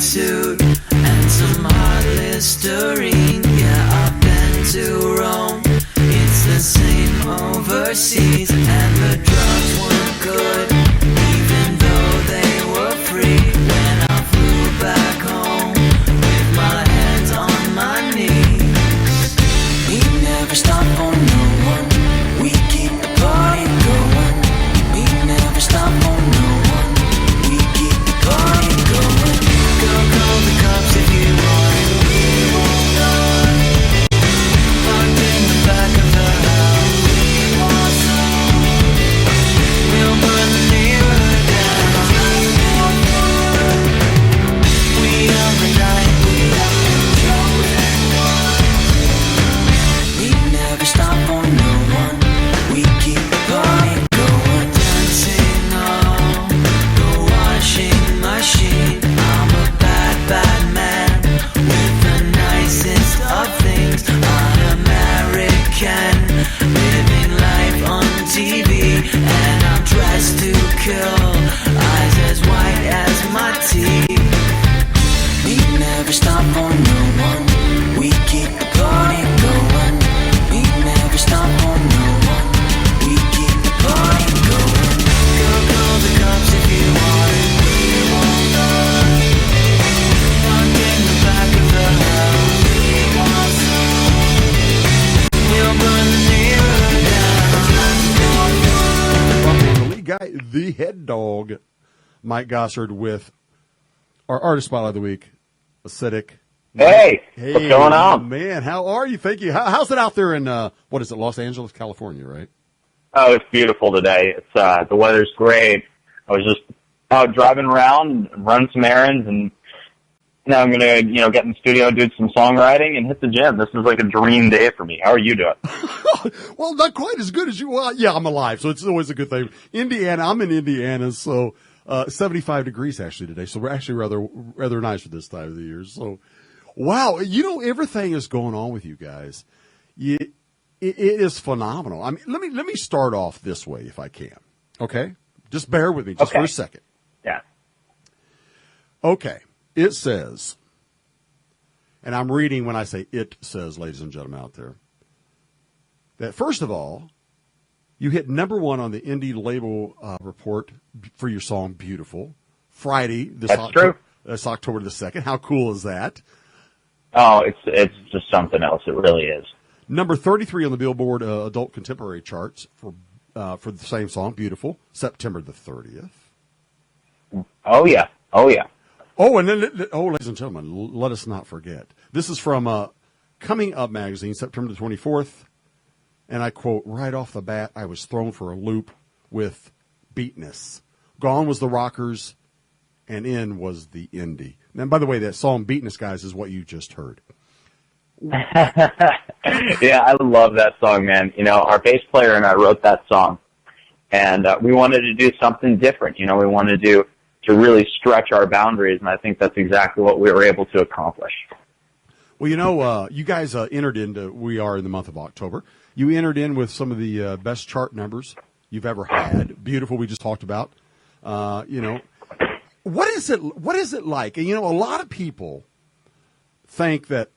suit and some hot Listerine. Yeah, I've been to Rome. It's the same overseas, and the drugs weren't good, even though they were free. When I flew back home with my hands on my knees, we never stop for no one. We keep the party going. We never stop for no one. We keep the party going. Go call the cops if you want it. We won't run. Parked in the back of the house. We want some. We'll burn the neighborhood down. We are the night. We are the chosen one. We never stop for no one. We keep the party going. Dancing on the washing machine. I'm a bad, bad man with the nicest of things. Un-American, living life on TV, and I'm dressed to kill. Eyes as white as my teeth. We never stop for no one. We keep the party going. We never stop for no one. We keep the party going. Go call the cops if you want it. We won't run. Parked in the back of the house. We want some. We'll burn the neighborhood down. The lead guy, the head dog, Mike Gossard, with our artist spotlight of the week, Acidic. Hey, what's going on? Man, how are you? Thank you. How's it out there in, what is it, Los Angeles, California, right? Oh, it's beautiful today. It's the weather's great. I was just out driving around, running some errands, and now I'm gonna, get in the studio, do some songwriting, and hit the gym. This is like a dream day for me. How are you doing? Well, not quite as good as you are. Yeah, I'm alive, so it's always a good thing. Indiana, I'm in Indiana, so 75 degrees actually today, so we're actually rather nice for this time of the year. So, wow, everything is going on with you guys. It is phenomenal. I mean, let me start off this way if I can. Okay, just bear with me for a second. Yeah. Okay, it says, and I'm reading when I say it says, ladies and gentlemen out there, that first of all, you hit number one on the indie label report for your song "Beautiful" Friday. That's true. That's October the 2nd. How cool is that? Oh, it's just something else. It really is. Number 33 on the Billboard Adult Contemporary charts for the same song, "Beautiful," September the 30th. Oh yeah. Oh, and then ladies and gentlemen, let us not forget. This is from Coming Up magazine, September the 24th. And I quote, right off the bat, I was thrown for a loop with Beatness. Gone was the rockers, and in was the indie. And by the way, that song Beatness, guys, is what you just heard. Yeah, I love that song, man. Our bass player and I wrote that song, and we wanted to do something different. We wanted to really stretch our boundaries, and I think that's exactly what we were able to accomplish. Well, you guys entered into, we are in the month of October. You entered in with some of the best chart numbers you've ever had. Beautiful, we just talked about. What is it like? And, a lot of people think that,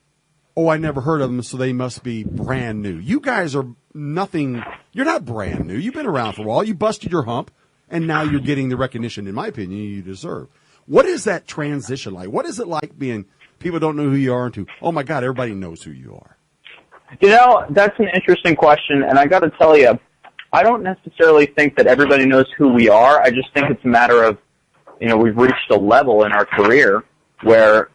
I never heard of them, so they must be brand new. You guys are nothing, you're not brand new. You've been around for a while. You busted your hump, and now you're getting the recognition, in my opinion, you deserve. What is that transition like? What is it like being, people don't know who you are, into, oh my God, everybody knows who you are? That's an interesting question, and I got to tell you, I don't necessarily think that everybody knows who we are. I just think it's a matter of, we've reached a level in our career where,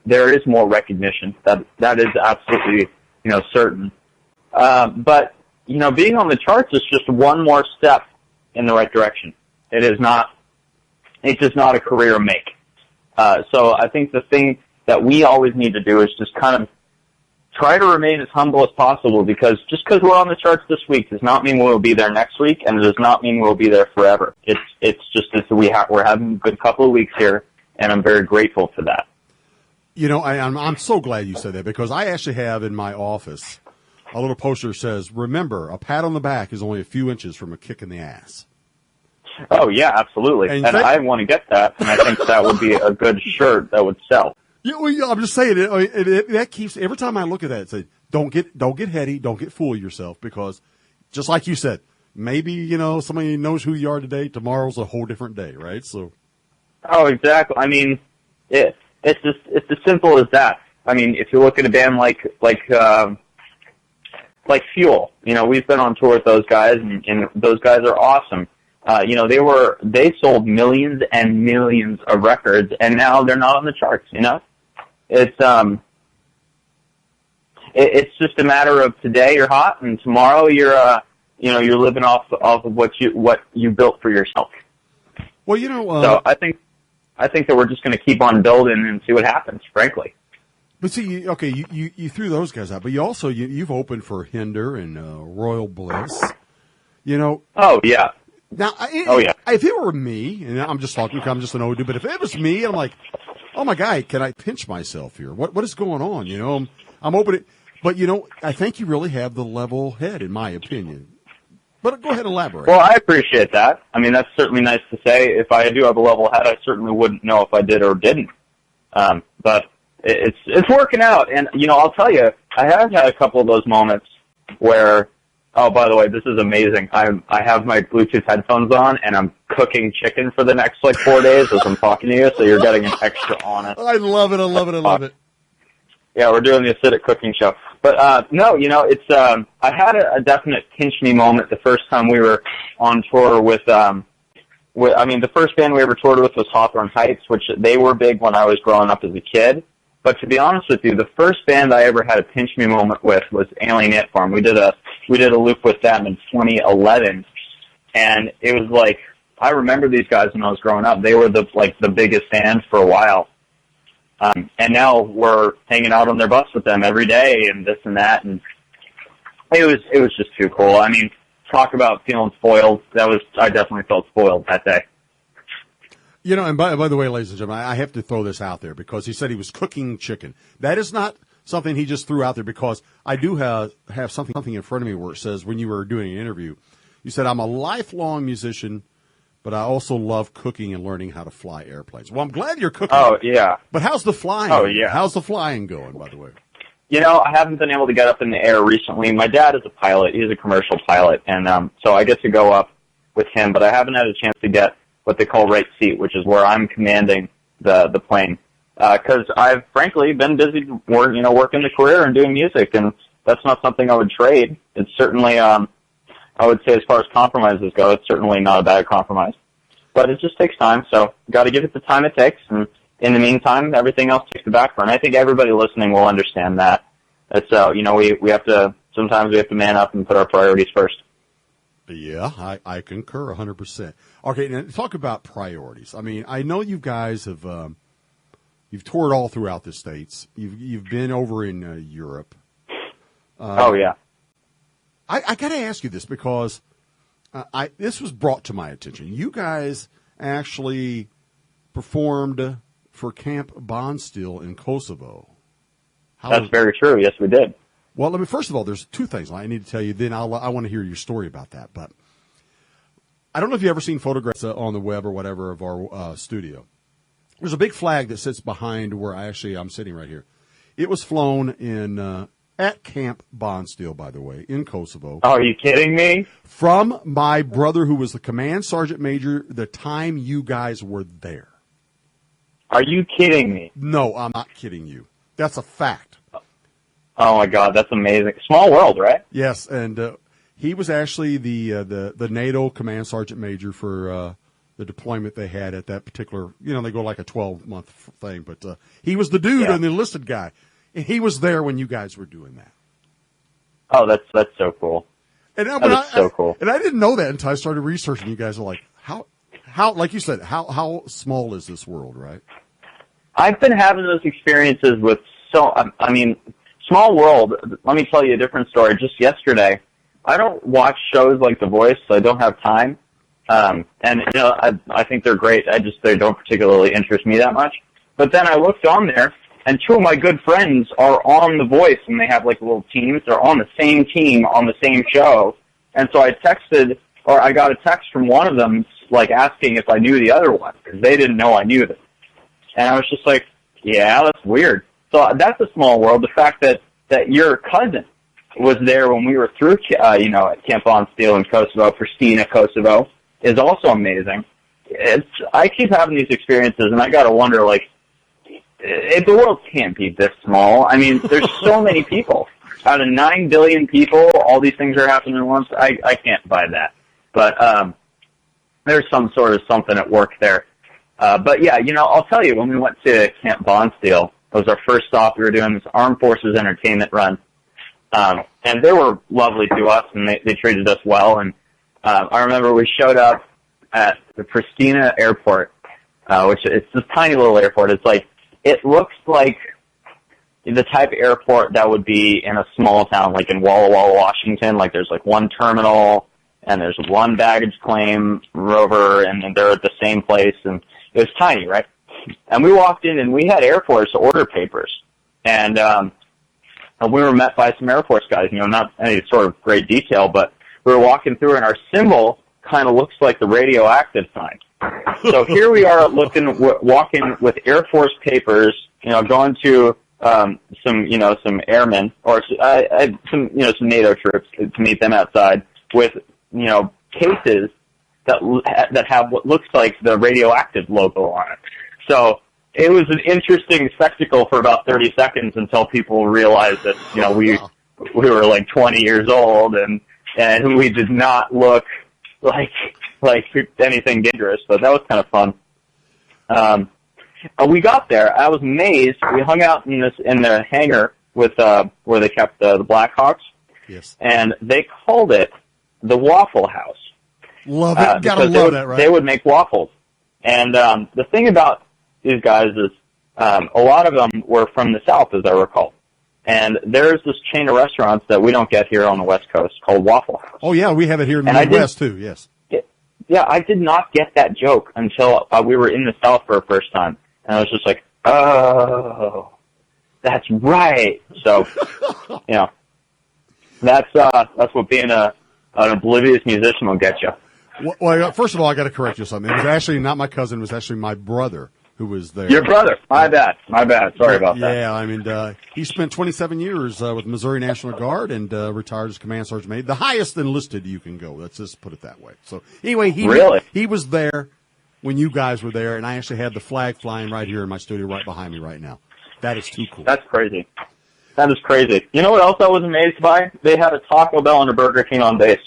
there is more recognition. That is absolutely, certain. But, being on the charts is just one more step in the right direction. It's just not a career make. So I think the thing that we always need to do is just kind of try to remain as humble as possible, because just because we're on the charts this week does not mean we'll be there next week, and it does not mean we'll be there forever. It's just we're having a good couple of weeks here, and I'm very grateful for that. I'm so glad you said that, because I actually have in my office a little poster that says, remember, a pat on the back is only a few inches from a kick in the ass. Oh yeah, absolutely. And I want to get that, and I think that would be a good shirt that would sell. Yeah, well, yeah, I'm just saying that keeps every time I look at that, say don't get heady, don't get fool yourself, because just like you said, maybe somebody knows who you are today, tomorrow's a whole different day, right? So. Oh, exactly. I mean, it's as simple as that. I mean, if you look at a band like Fuel, we've been on tour with those guys, and those guys are awesome. They sold millions and millions of records, and now they're not on the charts. It's just a matter of today you're hot, and tomorrow you're living off of what you built for yourself. Well, so I think that we're just going to keep on building and see what happens, frankly. But see, okay, you threw those guys out, but you also you've opened for Hinder and Royal Bliss. Oh yeah. Now, if it were me, and I'm just talking, I'm just an old dude, but if it was me, I'm like, oh my God, can I pinch myself here? What is going on? I'm opening, but I think you really have the level head, in my opinion. But go ahead and elaborate. Well, I appreciate that. I mean, that's certainly nice to say. If I do have a level head, I certainly wouldn't know if I did or didn't. But it's working out, and I'll tell you, I have had a couple of those moments where. Oh, by the way, this is amazing. I have my Bluetooth headphones on, and I'm cooking chicken for the next 4 days as I'm talking to you, so you're getting an extra honest. I love it. Yeah, we're doing the acidic cooking show. But, no, it's, I had a definite pinch me moment the first time we were on tour with the first band we ever toured with was Hawthorne Heights, which they were big when I was growing up as a kid. But to be honest with you, the first band I ever had a pinch me moment with was Alien Ant Farm. We did a loop with them in 2011, and it was like, I remember these guys when I was growing up. They were the biggest band for a while. And now we're hanging out on their bus with them every day and this and that, and it was just too cool. I mean, talk about feeling spoiled. I definitely felt spoiled that day. And by the way, ladies and gentlemen, I have to throw this out there because he said he was cooking chicken. That is not something he just threw out there, because I do have something in front of me where it says, when you were doing an interview, you said, I'm a lifelong musician, but I also love cooking and learning how to fly airplanes. Well, I'm glad you're cooking. Oh, yeah. But how's the flying? Oh, yeah. How's the flying going, by the way? I haven't been able to get up in the air recently. My dad is a pilot. He's a commercial pilot, and so I get to go up with him, but I haven't had a chance to get what they call right seat, which is where I'm commanding the plane. Because I've frankly been busy, working the career and doing music, and that's not something I would trade. It's certainly, I would say, as far as compromises go, it's certainly not a bad compromise. But it just takes time, so got to give it the time it takes. And in the meantime, everything else takes the back burner. I think everybody listening will understand that. It's sometimes we have to man up and put our priorities first. Yeah, I concur 100%. Okay, now talk about priorities. I mean, I know you guys have you've toured all throughout the States. You've been over in Europe. Oh yeah. I got to ask you this because this was brought to my attention. You guys actually performed for Camp Bondsteel in Kosovo. That's very true. Yes, we did. Well, first of all, there's two things I need to tell you. Then I want to hear your story about that. But I don't know if you've ever seen photographs on the web or whatever of our studio. There's a big flag that sits behind where I'm sitting right here. It was flown at Camp Bondsteel, by the way, in Kosovo. Oh, are you kidding me? From my brother, who was the command sergeant major the time you guys were there. Are you kidding me? No, I'm not kidding you. That's a fact. Oh my God, that's amazing. Small world, right? Yes, and he was actually the NATO command sergeant major for the deployment they had at that particular. They go like a 12-month thing, but he was the dude and the enlisted guy, and he was there when you guys were doing that. Oh, that's so cool. And so cool. And I didn't know that until I started researching. You guys are like, how, like you said, how small is this world, right? I've been having those experiences with small world. Let me tell you a different story. Just yesterday, I don't watch shows like The Voice, so I don't have time. And I think they're great. They don't particularly interest me that much. But then I looked on there, and two of my good friends are on The Voice, and they have little teams. They're on the same team on the same show. And so I got a text from one of them like asking if I knew the other one because they didn't know I knew them. And I was just like, yeah, that's weird. So that's a small world. The fact that your cousin was there when we were through, at Camp Bonsteel in Kosovo, Pristina, Kosovo, is also amazing. I keep having these experiences, and I got to wonder, like, if the world can't be this small. I mean, there's so many people. Out of 9 billion people, all these things are happening at once. I can't buy that. But there's some sort of something at work there. But yeah, I'll tell you, when we went to Camp Bonsteel, it was our first stop. We were doing this Armed Forces entertainment run. And they were lovely to us, and they treated us well. And I remember we showed up at the Pristina airport, which it's this tiny little airport. It looks like the type of airport that would be in a small town, like in Walla Walla, Washington. Like there's like one terminal, and there's one baggage claim rover, and they're at the same place, and it was tiny, right? And we walked in, and we had Air Force order papers, and we were met by some Air Force guys, not any sort of great detail, but we were walking through, and our symbol kind of looks like the radioactive sign. So here we are walking with Air Force papers, going to some airmen or some NATO troops to meet them outside with, cases that have what looks like the radioactive logo on it. So it was an interesting spectacle for about 30 seconds until people realized that, we were like 20 years old and we did not look like anything dangerous, but that was kind of fun. We got there. I was amazed. We hung out in the hangar with where they kept the Blackhawks. Yes. And they called it the Waffle House. Love it. Gotta love that, right? They would make waffles. And the thing about these guys is a lot of them were from the South, as I recall. And there's this chain of restaurants that we don't get here on the West Coast called Waffle House. Oh, yeah, we have it here in the Midwest, too, yes. Yeah, I did not get that joke until we were in the South for the first time. And I was just like, oh, that's right. So, that's what being an oblivious musician will get you. Well, first of all, I got to correct you something. It was actually not my cousin. It was actually my brother who was there. Your brother. My bad. Sorry about that. Yeah, I mean, he spent 27 years with Missouri National Guard and retired as Command Sergeant Major. The highest enlisted you can go. Let's just put it that way. So anyway, he was there when you guys were there, and I actually had the flag flying right here in my studio right behind me right now. That is too cool. That's crazy. That is crazy. You know what else I was amazed by? They had a Taco Bell and a Burger King on base.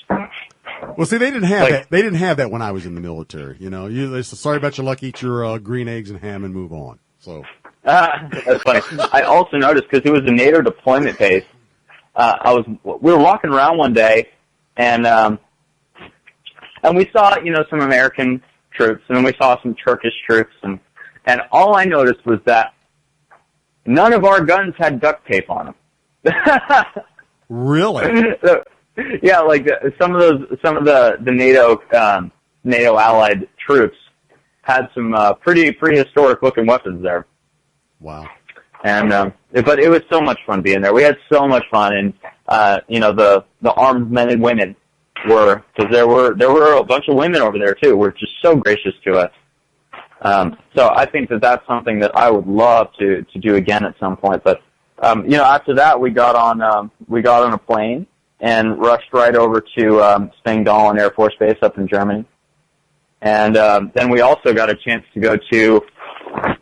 Well, see, they didn't have that. They didn't have that when I was in the military. They said, sorry about your luck. Eat your green eggs and ham and move on. So that's funny. I also noticed because it was a NATO deployment base. We were walking around one day, and we saw some American troops, and then we saw some Turkish troops, and all I noticed was that none of our guns had duct tape on them. Really? Yeah, like some of the NATO allied troops had some pretty historic looking weapons there. Wow. And but it was so much fun being there. We had so much fun, and the armed men and women because there were a bunch of women over there too. Were just so gracious to us. So I think that's something that I would love to do again at some point. But after that we got on a plane and rushed right over to Spangdahlem Air Force Base up in Germany. And then we also got a chance to go to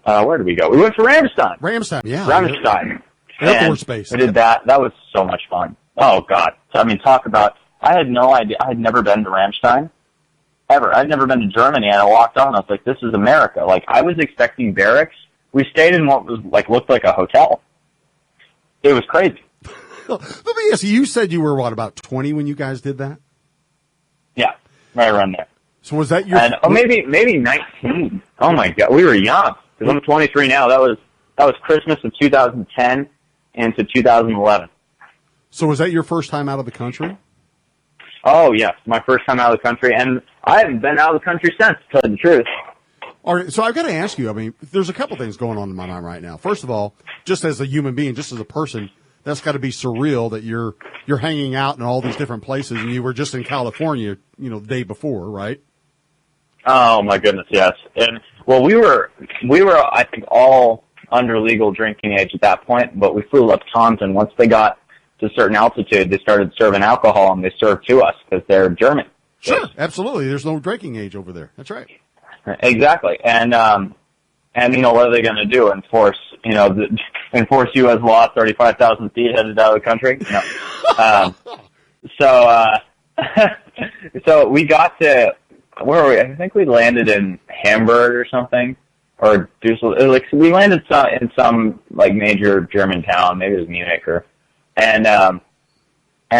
where did we go? We went to Ramstein. Ramstein. Air Force Base. We did that. That was so much fun. Oh God! I mean, talk about. I had no idea. I had never been to Ramstein ever. I'd never been to Germany, and I walked on. And I was like, "This is America." Like I was expecting barracks. We stayed in what was looked like a hotel. It was crazy. Let me ask you. You said you were about 20 when you guys did that? Yeah, right around there. So was that your? And maybe 19. Oh my God, we were young. Because I'm 23 now. That was Christmas of 2010 into 2011. So was that your first time out of the country? Oh yes, my first time out of the country, and I haven't been out of the country since. To tell you the truth. All right, so I've got to ask you. I mean, there's a couple things going on in my mind right now. First of all, just as a human being, just as a person, that's got to be surreal that you're hanging out in all these different places, and you were just in California, the day before, right? Oh my goodness, yes. And well, we were I think all under legal drinking age at that point, but we flew Lufthansa, and once they got to a certain altitude, they started serving alcohol, and they served to us because they're German. Sure, absolutely. There's no drinking age over there. That's right. Exactly. And you know, what are they going to do? Enforce U.S. law 35,000 feet headed out of the country? No. So we got to, where were we? I think we landed in Hamburg or something, or Düsseldorf. Like, we landed in some like major German town, maybe it was Munich, and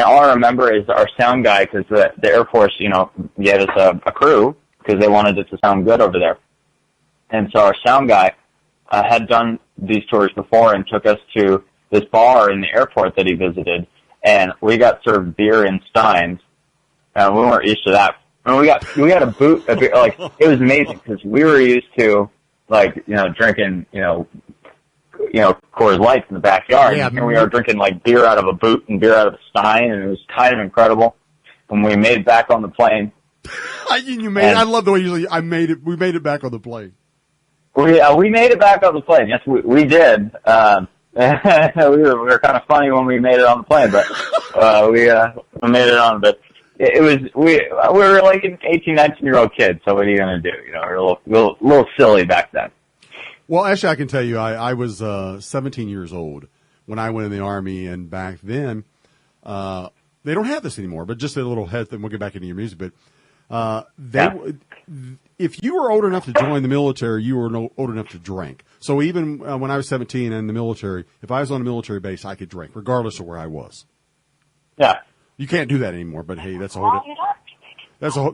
all I remember is our sound guy, because the Air Force, you know, gave us a crew because they wanted it to sound good over there. And so our sound guy had done these tours before and took us to this bar in the airport that he visited, and we got served beer in steins. We weren't used to that. And we got a boot of beer. Like, it was amazing because we were used to, like, you know, drinking, you know, Coors Lights in the backyard. Yeah, and we were drinking like beer out of a boot and beer out of a stein, and it was kind of incredible. When we made it back on the plane, I love the way we made it back on the plane. We made it back on the plane. Yes, we did. We were kind of funny when we made it on the plane, but we made it on. But we were like an 18, 19-year-old kid. So what are you gonna do? You know, we were a little silly back then. Well, actually, I can tell you, I was 17 years old when I went in the Army, and back then, they don't have this anymore. But just a little head thing. We'll get back into your music, but if you were old enough to join the military, you were old enough to drink. So even when I was 17 in the military, if I was on a military base, I could drink, regardless of where I was. Yeah. You can't do that anymore, but hey, that's a whole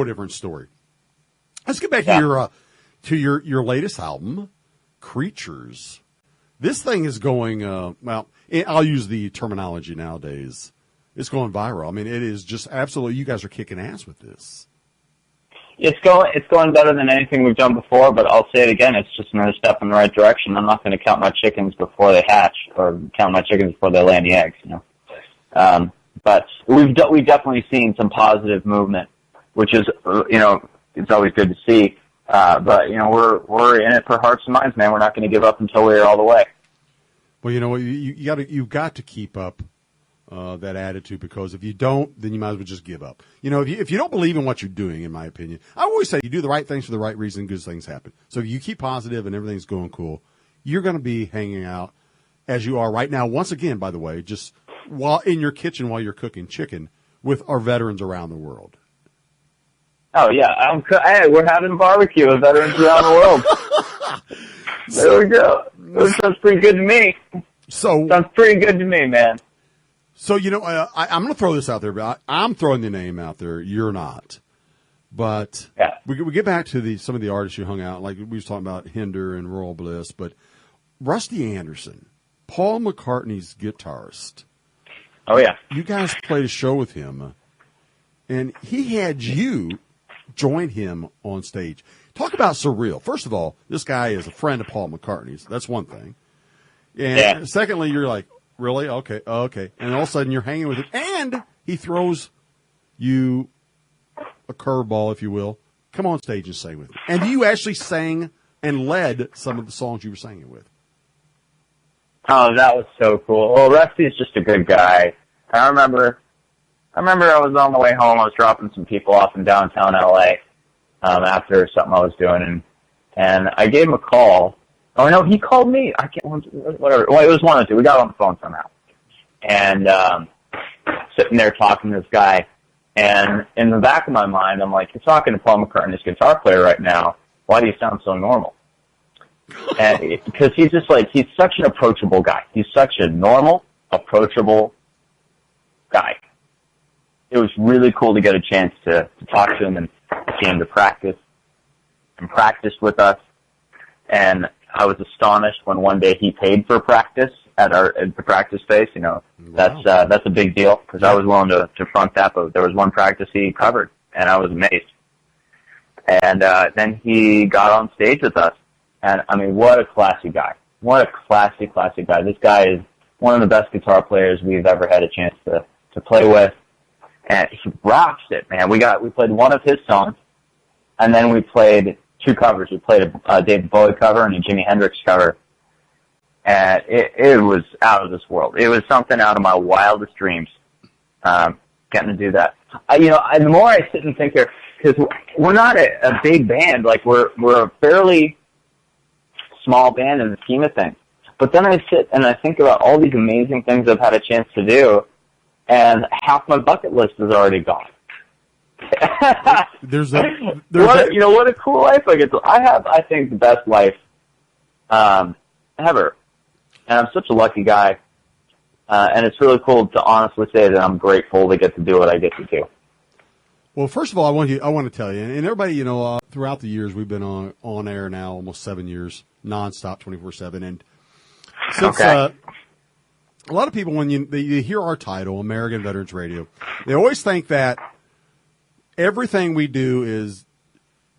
different story. Let's get back to your latest album, Creatures. This thing is going well. I'll use the terminology nowadays. It's going viral. I mean, it is just absolutely. You guys are kicking ass with this. It's going better than anything we've done before, but I'll say it again, it's just another step in the right direction. I'm not going to count my chickens before they hatch, or count my chickens before they lay any eggs, you know. But we've definitely seen some positive movement, which is, you know, it's always good to see. But, you know, we're in it for hearts and minds, man. We're not going to give up until we're all the way. Well, you know, you've got to keep up that attitude, because if you don't, then you might as well just give up. You know, if you don't believe in what you're doing, in my opinion, I always say you do the right things for the right reason, good things happen. So if you keep positive and everything's going cool, you're going to be hanging out as you are right now. Once again, by the way, just while in your kitchen while you're cooking chicken with our veterans around the world. Oh yeah, hey, we're having barbecue with veterans around the world. There we go. That sounds pretty good to me. Sounds pretty good to me, man. So, you know, I'm going to throw this out there, but I'm throwing the name out there. You're not. But we get back to some of the artists you hung out, like we was talking about Hinder and Royal Bliss, but Rusty Anderson, Paul McCartney's guitarist. Oh, yeah. You guys played a show with him, and he had you join him on stage. Talk about surreal. First of all, this guy is a friend of Paul McCartney's. That's one thing. And secondly, you're like, really? Okay. And all of a sudden you're hanging with him, and he throws you a curveball, if you will. Come on stage and sing with me. And you actually sang and led some of the songs you were singing with. Oh, that was so cool. Well, Rusty's just a good guy. I remember I was on the way home. I was dropping some people off in downtown LA after something I was doing, and I gave him a call. Oh no, he called me. I can't, whatever. Well, it was one of the two. We got on the phone somehow. And sitting there talking to this guy, and in the back of my mind, I'm like, you're talking to Paul McCartney's guitar player right now. Why do you sound so normal? And because he's just like, he's such an approachable guy. He's such a normal, approachable guy. It was really cool to get a chance to talk to him and see him to practice and practice with us. And I was astonished when one day he paid for practice at the practice space. You know, wow. That's a big deal, because I was willing to front that, but there was one practice he covered, and I was amazed. And then he got on stage with us, and I mean, what a classy guy! What a classy guy! This guy is one of the best guitar players we've ever had a chance to play with, and he rocks it, man. We played one of his songs, and then we played two covers. We played a David Bowie cover and a Jimi Hendrix cover, and it was out of this world. It was something out of my wildest dreams, getting to do that. The more I sit and think here, because we're not a big band, like we're a fairly small band in the scheme of things. But then I sit and I think about all these amazing things I've had a chance to do, and half my bucket list is already gone. What a cool life I get to. I have, I think, the best life ever, and I'm such a lucky guy. And it's really cool to honestly say that I'm grateful to get to do what I get to do. Well, first of all, I want to tell you, and everybody, throughout the years we've been on air now, almost 7 years, nonstop, 24/7, and since a lot of people, when they hear our title, American Veterans Radio, they always think that everything we do is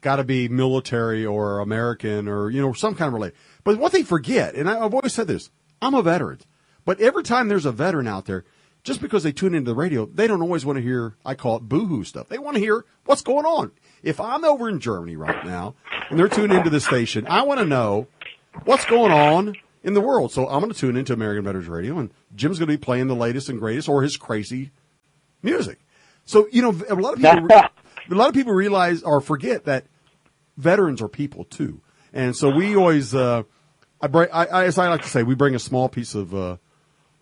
got to be military or American or some kind of related. But what they forget, and I've always said this, I'm a veteran, but every time there's a veteran out there, just because they tune into the radio, they don't always want to hear, I call it boohoo stuff. They want to hear what's going on. If I'm over in Germany right now and they're tuning into the station, I want to know what's going on in the world. So I'm going to tune into American Veterans Radio, and Jim's going to be playing the latest and greatest or his crazy music. So, a lot of people realize or forget that veterans are people too. And so we always, as I like to say, we bring a small piece of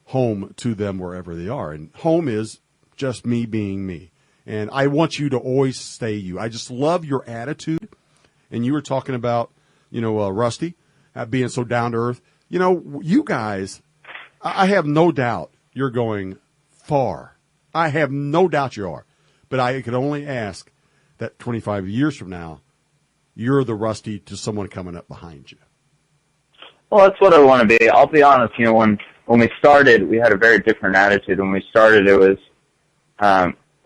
home to them wherever they are. And home is just me being me. And I want you to always stay you. I just love your attitude. And you were talking about, Rusty, being so down to earth. You guys, I have no doubt you're going far. I have no doubt you are. But I could only ask that 25 years from now, you're the Rusty to someone coming up behind you. Well, that's what I want to be. I'll be honest, when we started, we had a very different attitude. When we started, it was,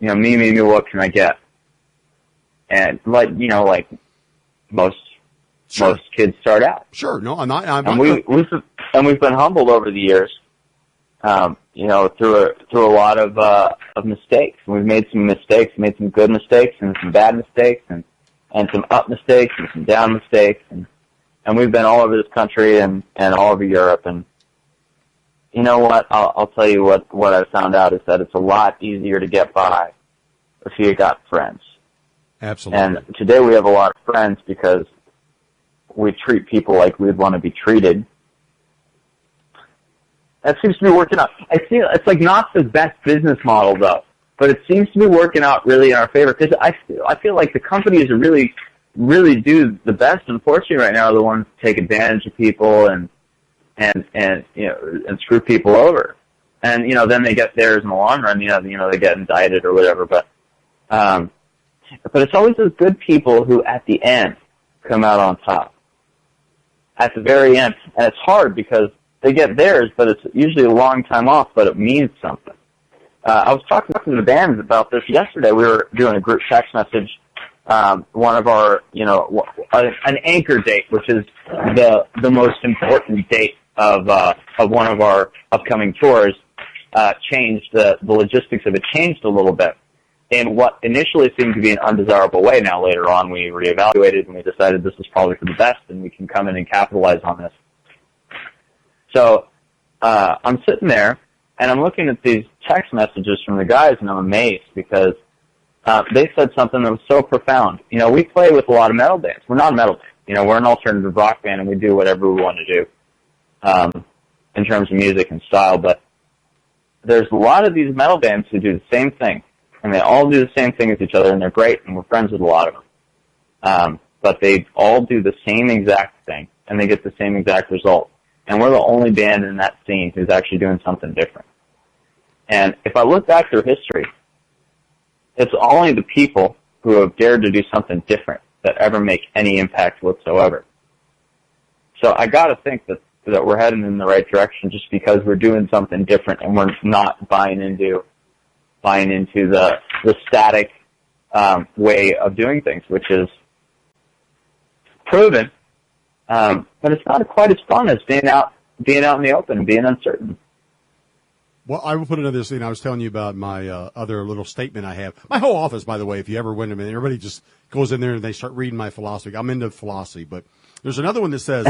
me, what can I get? And like most kids start out. Sure. No, we've been humbled over the years, through a lot of mistakes. We've made some mistakes, made some good mistakes and some bad mistakes and some up mistakes and some down mistakes. And we've been all over this country and all over Europe. And you know what? I'll tell you what I found out is that it's a lot easier to get by if you got friends. Absolutely. And today we have a lot of friends because we treat people like we'd want to be treated. That seems to be working out. I feel it's like not the best business model though, but it seems to be working out really in our favor because I feel like the companies are really do the best, unfortunately, right now are the ones that take advantage of people and screw people over. And, then they get theirs in the long run, they get indicted or whatever. But it's always those good people who at the end come out on top. At the very end. And it's hard because they get theirs, but it's usually a long time off, but it means something. I was talking to the bands about this yesterday. We were doing a group text message. One of our, an anchor date, which is the most important date of one of our upcoming tours, changed the logistics of it changed a little bit in what initially seemed to be an undesirable way. Now later on we reevaluated and we decided this was probably for the best and we can come in and capitalize on this. So, I'm sitting there and I'm looking at these text messages from the guys and I'm amazed because they said something that was so profound. We play with a lot of metal bands. We're not a metal band. We're an alternative rock band, and we do whatever we want to do in terms of music and style. But there's a lot of these metal bands who do the same thing, and they all do the same thing as each other, and they're great, and we're friends with a lot of them. But they all do the same exact thing, and they get the same exact result. And we're the only band in that scene who's actually doing something different. And if I look back through history, it's only the people who have dared to do something different that ever make any impact whatsoever. So I got to think that we're heading in the right direction just because we're doing something different and we're not buying into the static way of doing things, which is proven, but it's not quite as fun as being out in the open and being uncertain. Well, I will put another thing. I was telling you about my other little statement I have. My whole office, by the way, if you ever went to me, everybody just goes in there and they start reading my philosophy. I'm into philosophy, but there's another one that says,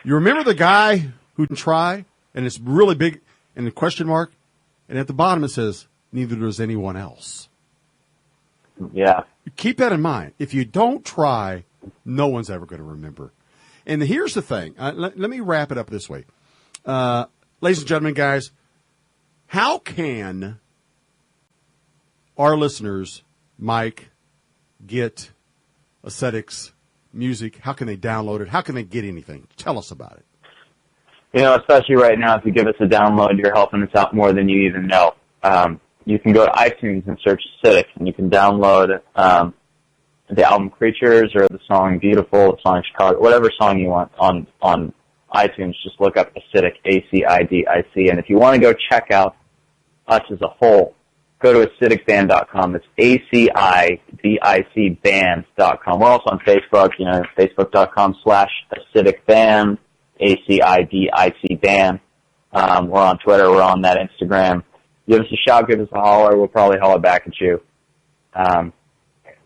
you remember the guy who can try, and it's really big, and the question mark, and at the bottom it says, neither does anyone else. Yeah. Keep that in mind. If you don't try, no one's ever going to remember. And here's the thing. Let me wrap it up this way. Ladies and gentlemen, guys, how can our listeners, Mike, get Ascetics music? How can they download it? How can they get anything? Tell us about it. You know, especially right now, if you give us a download, you're helping us out more than you even know. You can go to iTunes and search Ascetics, and you can download the album Creatures or the song Beautiful, the song Chicago, whatever song you want on iTunes. Just look up Acidic, ACIDIC, and if you want to go check out us as a whole, go to acidicband.com. It's ACIDICband.com. We're also on Facebook, facebook.com/acidicband, ACIDICband. We're on Twitter. We're on that Instagram. Give us a shout, give us a holler. We'll probably holler back at you. And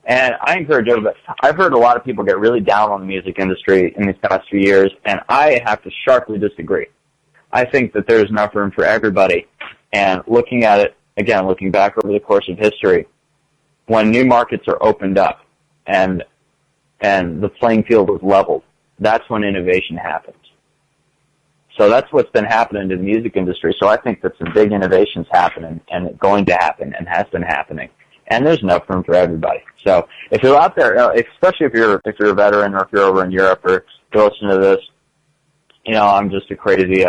I encourage everybody. I've heard a lot of people get really down on the music industry in these past few years, and I have to sharply disagree. I think that there's enough room for everybody. And looking at it, again, looking back over the course of history, when new markets are opened up and the playing field is leveled, that's when innovation happens. So that's what's been happening to the music industry. So I think that some big innovations happening and going to happen and has been happening. And there's enough room for everybody. So if you're out there, especially if you're a veteran or if you're over in Europe or you're listening to this, I'm just a crazy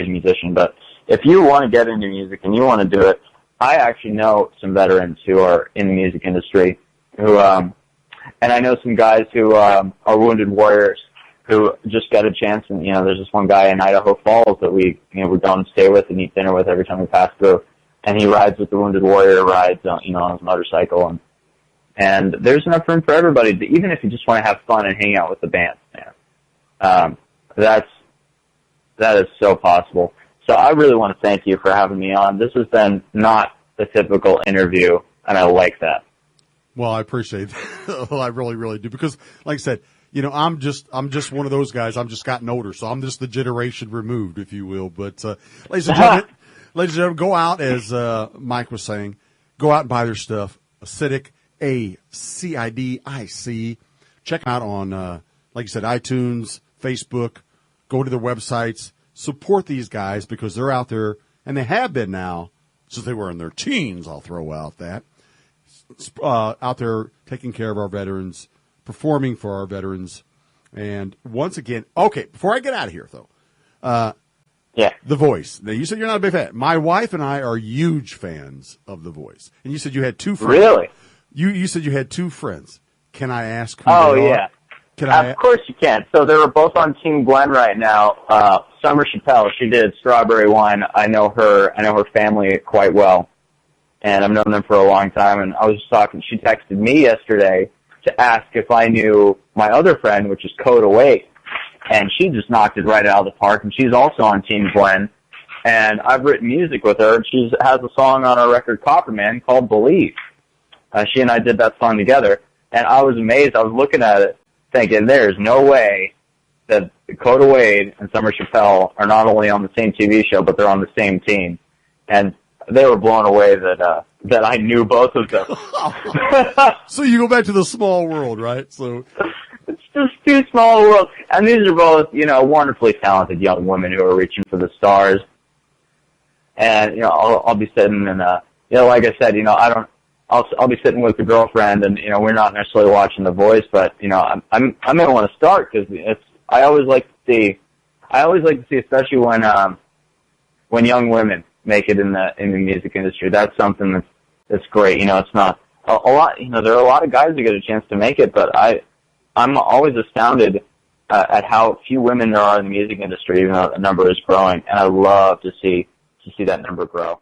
musician. But if you want to get into music and you want to do it, I actually know some veterans who are in the music industry who, and I know some guys who are wounded warriors who just got a chance. And there's this one guy in Idaho Falls that we go and stay with and eat dinner with every time we pass through. And he rides with the Wounded Warrior, rides on his motorcycle, and there's enough room for everybody. Even if you just want to have fun and hang out with the band, that is so possible. So I really want to thank you for having me on. This has been not the typical interview, and I like that. Well, I appreciate that. I really, really do, because, like I said, I'm just one of those guys. I'm just gotten older, so I'm just the generation removed, if you will. But ladies and gentlemen, go out, as Mike was saying, go out and buy their stuff. Acidic, ACIDIC. Check them out on, like you said, iTunes, Facebook. Go to their websites. Support these guys because they're out there, and they have been now since they were in their teens. I'll throw out that. Out there taking care of our veterans, performing for our veterans. And once again, okay, before I get out of here, though, yeah, The Voice. Now, you said you're not a big fan. My wife and I are huge fans of The Voice. And you said you had two friends. Really? You said you had two friends. Can I ask who they are? Of course you can. So they were both on Team Glenn right now. Summer Chappelle, she did Strawberry Wine. I know her family quite well. And I've known them for a long time. And I was just talking, she texted me yesterday to ask if I knew my other friend, which is Coda Wade. And she just knocked it right out of the park. And she's also on Team Glenn. And I've written music with her. She has a song on our record, Copperman, called Believe. She and I did that song together. And I was amazed. I was looking at it, thinking there's no way that Coda Wade and Summer Chappelle are not only on the same TV show, but they're on the same team. And they were blown away that I knew both of them. So you go back to the small world, right? So it's just too small a world. And these are both, wonderfully talented young women who are reaching for the stars. And, I'll be sitting and, like I said, I'll be sitting with a girlfriend and, we're not necessarily watching The Voice, but, I may want to start because I always like to see, especially when young women make it in the music industry. That's something that's great. It's not a lot, there are a lot of guys who get a chance to make it, but I'm always astounded at how few women there are in the music industry, even though the number is growing, and I love to see that number grow.